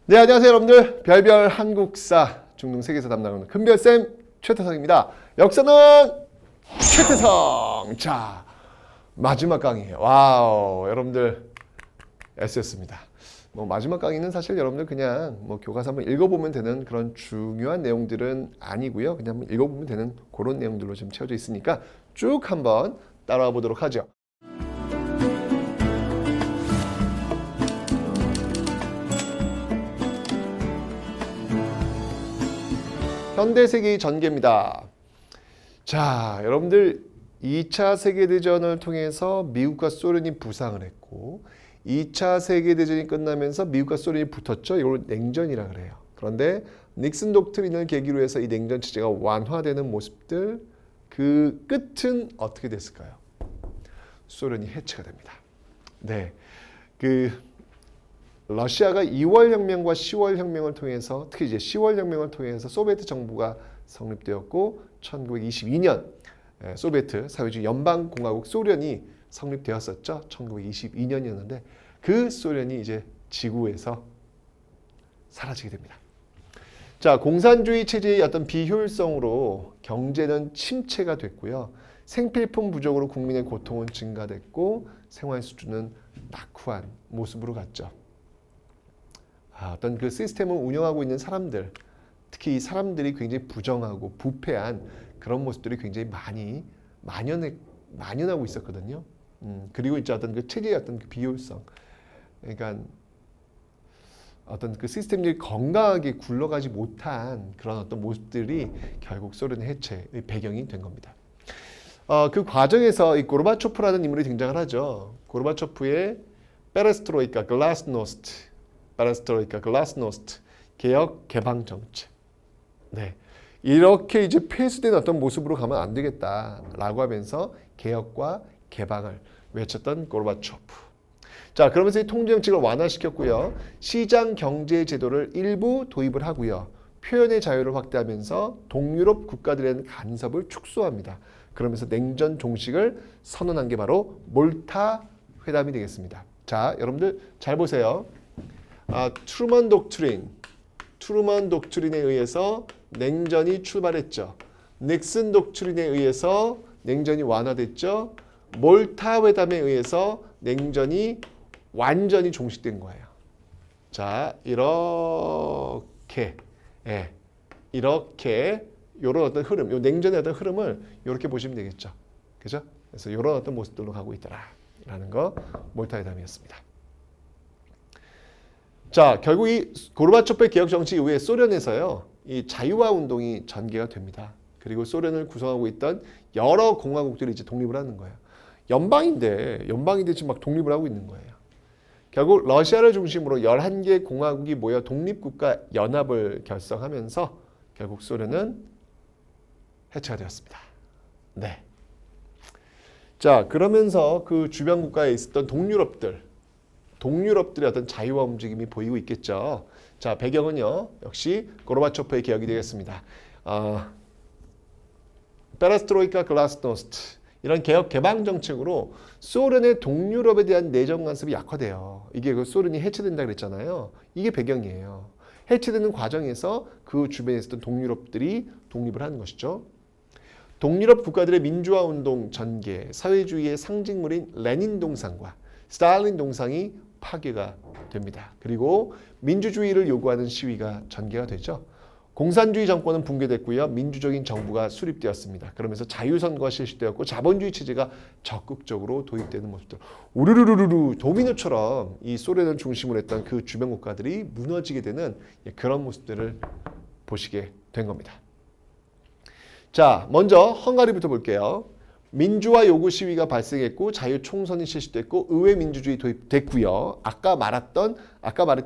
네, 안녕하세요 여러분들. 별별 한국사 중등 세계사 담당하는 큰별쌤 최태성입니다. 역사는 최태성. 자, 마지막 강의에요. 와우, 여러분들 S였습니다. 마지막 강의는 사실 여러분들 그냥 교과서 한번 읽어보면 되는 그런 중요한 내용들은 아니고요. 그냥 한번 읽어보면 되는 그런 내용들로 지금 채워져 있으니까 쭉 한번 따라와 보도록 하죠. 현대세계의 전개입니다. 자, 여러분들 2차 세계대전을 통해서 미국과 소련이 부상을 했고 2차 세계대전이 끝나면서 미국과 소련이 붙었죠. 이걸 냉전이라 그래요. 그런데 닉슨 독트린을 계기로 해서 이 냉전 체제가 완화되는 모습들, 그 끝은 어떻게 됐을까요? 소련이 해체가 됩니다. 네, 러시아가 2월 혁명과 10월 혁명을 통해서, 특히 이제 10월 혁명을 통해서 소비에트 정부가 성립되었고 1922년 소비에트 사회주의 연방공화국 소련이 성립되었었죠. 1922년이었는데 그 소련이 이제 지구에서 사라지게 됩니다. 자, 공산주의 체제의 어떤 비효율성으로 경제는 침체가 됐고요. 생필품 부족으로 국민의 고통은 증가됐고 생활 수준은 낙후한 모습으로 갔죠. 어떤 그 시스템을 운영하고 있는 사람들, 특히 이 사람들이 굉장히 부정하고 부패한 그런 모습들이 굉장히 많이 만연하고 있었거든요. 그리고 이제 어떤 그 체제의 어떤 그 비효율성, 그러니까 어떤 그 시스템들이 건강하게 굴러가지 못한 그런 어떤 모습들이 결국 소련의 해체의 배경이 된 겁니다. 그 과정에서 이 고르바초프라는 인물이 등장을 하죠. 고르바초프의 페레스트로이카, 글라스노스트, 개혁 개방 정책. 네, 이렇게 이제 폐쇄된 어떤 모습으로 가면 안 되겠다라고 하면서 개혁과 개방을 외쳤던 고르바초프. 자, 그러면서 이 통제 정책을 완화시켰고요. 시장 경제 제도를 일부 도입을 하고요. 표현의 자유를 확대하면서 동유럽 국가들의 간섭을 축소합니다. 그러면서 냉전 종식을 선언한 게 바로 몰타 회담이 되겠습니다. 자, 여러분들 잘 보세요. 트루먼 독트린에 의해서 냉전이 출발했죠. 닉슨 독트린에 의해서 냉전이 완화됐죠. 몰타 회담에 의해서 냉전이 완전히 종식된 거예요. 자, 이렇게 이런 어떤 흐름, 요 냉전의 어떤 흐름을 이렇게 보시면 되겠죠. 그죠? 그래서 이런 어떤 모습들로 가고 있더라라는 거 몰타 회담이었습니다. 자, 결국 이 고르바초프의 개혁 정치 이후에 소련에서요, 이 자유화 운동이 전개가 됩니다. 그리고 소련을 구성하고 있던 여러 공화국들이 이제 독립을 하는 거예요. 연방인데 지금 막 독립을 하고 있는 거예요. 결국 러시아를 중심으로 11개 공화국이 모여 독립국가 연합을 결성하면서 결국 소련은 해체가 되었습니다. 네. 자, 그러면서 그 주변 국가에 있었던 동유럽들의 어떤 자유화 움직임이 보이고 있겠죠. 자, 배경은요, 역시 고르바초프의 개혁이 되겠습니다. 페레스트로이카, 글라스노스트, 이런 개혁 개방 정책으로 소련의 동유럽에 대한 내정 간섭이 약화돼요. 이게 그 소련이 해체된다 그랬잖아요. 이게 배경이에요. 해체되는 과정에서 그 주변에 있었던 동유럽들이 독립을 하는 것이죠. 동유럽 국가들의 민주화 운동 전개, 사회주의의 상징물인 레닌 동상과 스탈린 동상이 파괴가 됩니다. 그리고 민주주의를 요구하는 시위가 전개가 되죠. 공산주의 정권은 붕괴됐고요. 민주적인 정부가 수립되었습니다. 그러면서 자유선거가 실시되었고 자본주의 체제가 적극적으로 도입되는 모습들. 우르르르르 도미노처럼 이 소련을 중심으로 했던 그 주변 국가들이 무너지게 되는 그런 모습들을 보시게 된 겁니다. 자, 먼저 헝가리부터 볼게요. 민주화 요구 시위가 발생했고 자유 총선이 실시됐고 의회 민주주의 도입됐고요. 아까 말했던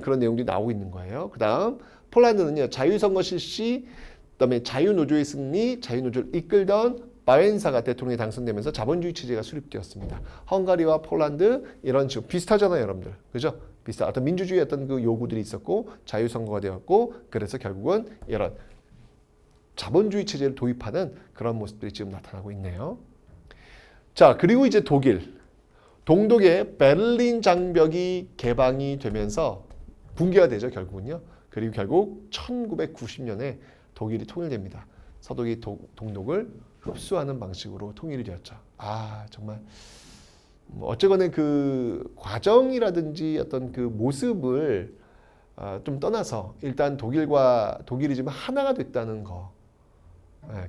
그런 내용들이 나오고 있는 거예요. 그다음 폴란드는요. 자유선거 실시, 그다음에 자유노조의 승리, 자유노조를 이끌던 바웬사가 대통령에 당선되면서 자본주의 체제가 수립되었습니다. 헝가리와 폴란드 이런 식으로 비슷하잖아요, 여러분들. 그죠? 비슷한 어떤 민주주의 어떤 그 요구들이 있었고 자유선거가 되었고 그래서 결국은 이런 자본주의 체제를 도입하는 그런 모습들이 지금 나타나고 있네요. 자, 그리고 이제 독일. 동독의 베를린 장벽이 개방이 되면서 붕괴가 되죠, 결국은요. 그리고 결국 1990년에 독일이 통일됩니다. 서독이 동독을 흡수하는 방식으로 통일이 되었죠. 아, 정말 뭐 어쨌거나 그 과정이라든지 어떤 그 모습을 좀 떠나서 일단 독일이 지금 하나가 됐다는 거,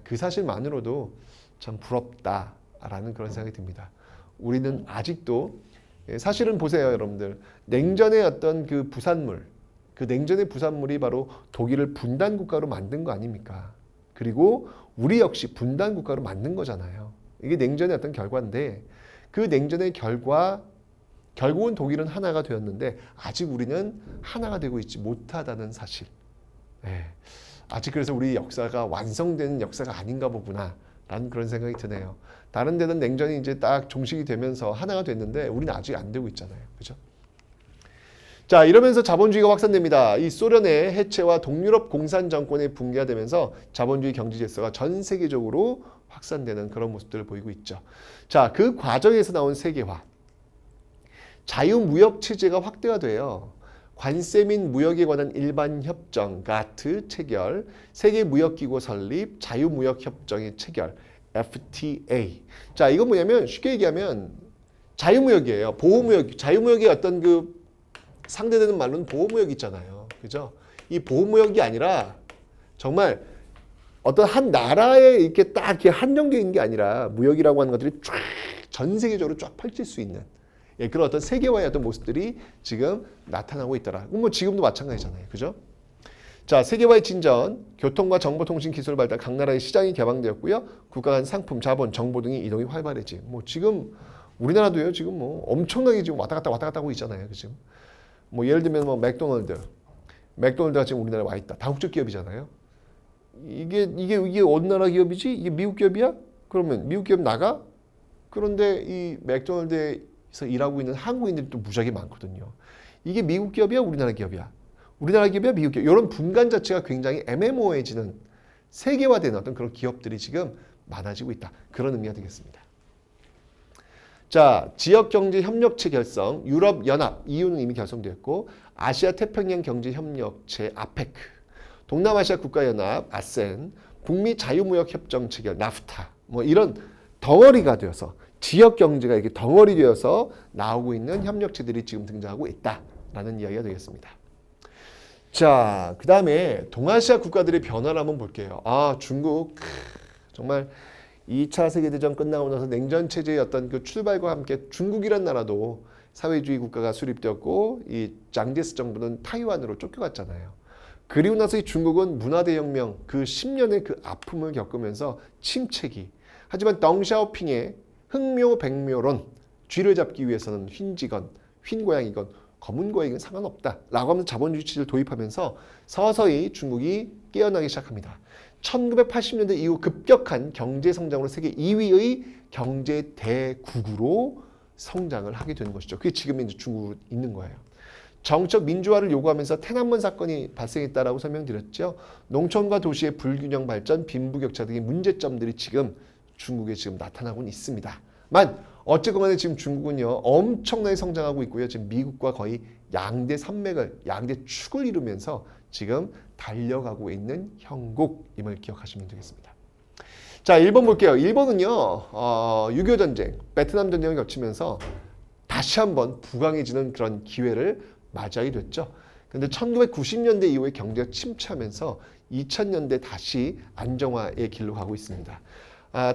그 사실만으로도 참 부럽다라는 그런 생각이 듭니다. 우리는 아직도 사실은 보세요, 여러분들. 냉전의 어떤 그 부산물, 그 냉전의 부산물이 바로 독일을 분단 국가로 만든 거 아닙니까? 그리고 우리 역시 분단 국가로 만든 거잖아요. 이게 냉전의 어떤 결과인데, 그 냉전의 결과, 결국은 독일은 하나가 되었는데 아직 우리는 하나가 되고 있지 못하다는 사실. 아직 그래서 우리 역사가 완성되는 역사가 아닌가 보구나 라는 그런 생각이 드네요. 다른 데는 냉전이 이제 딱 종식이 되면서 하나가 됐는데 우리는 아직 안 되고 있잖아요. 그죠? 자, 이러면서 자본주의가 확산됩니다. 이 소련의 해체와 동유럽 공산 정권의 붕괴가 되면서 자본주의 경제 질서가 전 세계적으로 확산되는 그런 모습들을 보이고 있죠. 자, 그 과정에서 나온 세계화. 자유무역 체제가 확대가 돼요. 관세 및 무역에 관한 일반 협정, 가트 체결, 세계무역기구 설립, 자유무역협정의 체결, FTA. 자, 이건 뭐냐면 쉽게 얘기하면 자유무역이에요. 보호무역, 자유무역의 어떤 그 상대되는 말로는 보호무역 있잖아요. 그죠? 이 보호무역이 아니라 정말 어떤 한 나라에 이렇게 딱 이렇게 한정되어 있는 게 아니라 무역이라고 하는 것들이 쫙 전 세계적으로 쫙 펼칠 수 있는 그런 어떤 세계화의 어떤 모습들이 지금 나타나고 있더라. 뭐 지금도 마찬가지잖아요. 그죠? 자, 세계화의 진전, 교통과 정보통신 기술 발달, 각 나라의 시장이 개방되었고요. 국가 간 상품, 자본, 정보 등의 이동이 활발해지. 뭐 지금 우리나라도요. 지금 뭐 엄청나게 지금 왔다 갔다 하고 있잖아요. 지금. 뭐 예를 들면 뭐 맥도날드가 지금 우리나라에 와 있다. 다국적 기업이잖아요. 이게 어느 나라 기업이지? 이게 미국 기업이야? 그러면 미국 기업 나가? 그런데 이 맥도날드에서 일하고 있는 한국인들이 또 무지하게 많거든요. 이게 미국 기업이야? 우리나라 기업이야? 우리나라 기업이야? 미국 기업? 이런 분간 자체가 굉장히 애매모호해지는 세계화된 어떤 그런 기업들이 지금 많아지고 있다. 그런 의미가 되겠습니다. 자, 지역경제협력체 결성, 유럽연합, EU는 이미 결성되었고, 아시아 태평양 경제협력체, 아페크, 동남아시아 국가연합, 아센, 북미 자유무역협정 체결, 나프타, 뭐 이런 덩어리가 되어서 지역경제가 이렇게 덩어리 되어서 나오고 있는 협력체들이 지금 등장하고 있다라는 이야기가 되겠습니다. 자, 그 다음에 동아시아 국가들의 변화를 한번 볼게요. 아, 중국 정말 2차 세계대전 끝나고 나서 냉전체제의 어떤 그 출발과 함께 중국이란 나라도 사회주의 국가가 수립되었고 이 장제스 정부는 타이완으로 쫓겨갔잖아요. 그리고 나서 이 중국은 문화대혁명 그 10년의 그 아픔을 겪으면서 침체기. 하지만 덩샤오핑의 흑묘백묘론, 쥐를 잡기 위해서는 흰지건, 흰고양이건, 검은 고양이건 상관없다 라고 하면서 자본주의 체제를 도입하면서 서서히 중국이 깨어나기 시작합니다. 1980년대 이후 급격한 경제성장으로 세계 2위의 경제 대국으로 성장을 하게 되는 것이죠. 그게 지금 이제 중국으로 있는 거예요. 정책 민주화를 요구하면서 태난먼 사건이 발생했다라고 설명드렸죠. 농촌과 도시의 불균형 발전, 빈부격차 등의 문제점들이 지금 중국에 지금 나타나고는 있습니다. 어쨌거나 지금 중국은요 엄청나게 성장하고 있고요. 지금 미국과 거의 양대 산맥을 양대 축을 이루면서 지금 달려가고 있는 형국임을 기억하시면 되겠습니다. 자, 일본 볼게요. 일본은요 6.25 전쟁, 베트남 전쟁을 거치면서 다시 한번 부강해지는 그런 기회를 맞이하게 됐죠. 그런데 1990년대 이후에 경제가 침체하면서 2000년대 다시 안정화의 길로 가고 있습니다.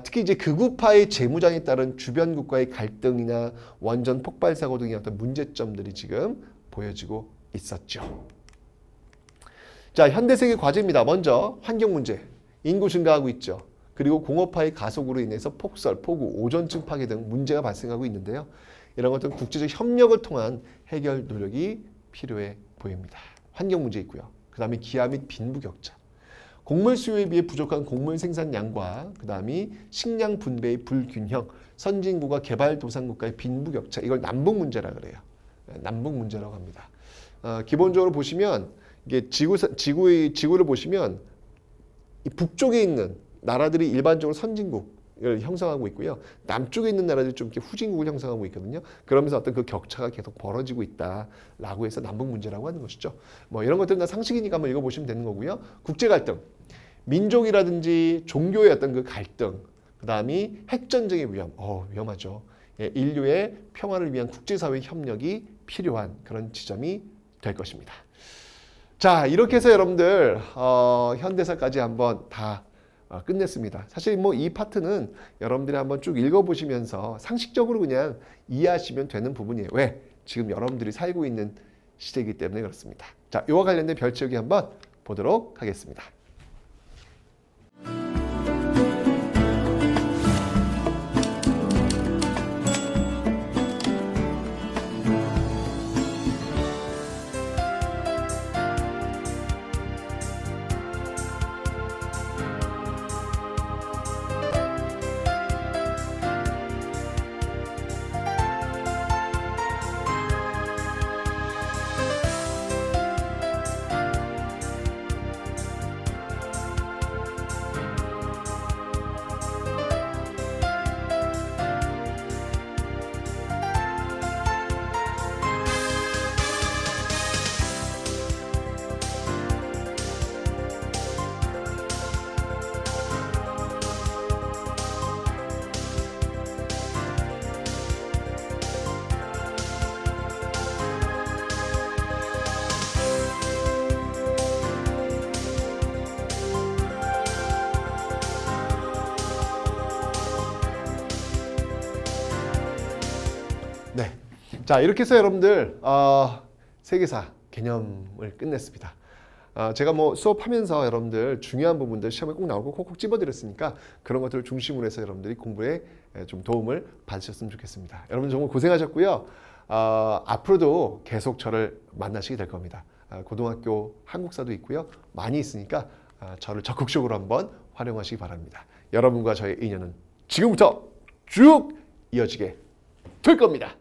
특히 이제 극우파의 재무장에 따른 주변 국가의 갈등이나 원전 폭발 사고 등의 어떤 문제점들이 지금 보여지고 있었죠. 자, 현대 세계 과제입니다. 먼저 환경 문제, 인구 증가하고 있죠. 그리고 공업화의 가속으로 인해서 폭설, 폭우, 오존층 파괴 등 문제가 발생하고 있는데요. 이런 것들은 국제적 협력을 통한 해결 노력이 필요해 보입니다. 환경 문제 있고요. 그 다음에 기아 및 빈부격차. 곡물 수요에 비해 부족한 곡물 생산량과 그 다음에 식량 분배의 불균형, 선진국과 개발도상국가의 빈부격차, 이걸 남북 문제라 그래요. 남북 문제라고 합니다. 기본적으로 보시면 이게 지구를 보시면 이 북쪽에 있는 나라들이 일반적으로 선진국, 형성하고 있고요. 남쪽에 있는 나라들이 좀 이렇게 후진국을 형성하고 있거든요. 그러면서 어떤 그 격차가 계속 벌어지고 있다라고 해서 남북 문제라고 하는 것이죠. 뭐 이런 것들은 다 상식이니까 한번 읽어보시면 되는 거고요. 국제 갈등, 민족이라든지 종교의 어떤 그 갈등, 그 다음이 핵전쟁의 위험, 위험하죠. 예, 인류의 평화를 위한 국제사회 협력이 필요한 그런 지점이 될 것입니다. 자, 이렇게 해서 여러분들 현대사까지 한번 다 끝냈습니다. 사실 뭐 이 파트는 여러분들이 한번 쭉 읽어보시면서 상식적으로 그냥 이해하시면 되는 부분이에요. 왜? 지금 여러분들이 살고 있는 시대이기 때문에 그렇습니다. 자, 이와 관련된 별 채우기 한번 보도록 하겠습니다. 네. 자, 이렇게 해서 여러분들 세계사 개념을 끝냈습니다. 제가 뭐 수업하면서 여러분들 중요한 부분들 시험에 꼭 나오고 콕콕 집어드렸으니까 그런 것들을 중심으로 해서 여러분들이 공부에 좀 도움을 받으셨으면 좋겠습니다. 여러분 정말 고생하셨고요. 앞으로도 계속 저를 만나시게 될 겁니다. 고등학교 한국사도 있고요. 많이 있으니까 저를 적극적으로 한번 활용하시기 바랍니다. 여러분과 저의 인연은 지금부터 쭉 이어지게 될 겁니다.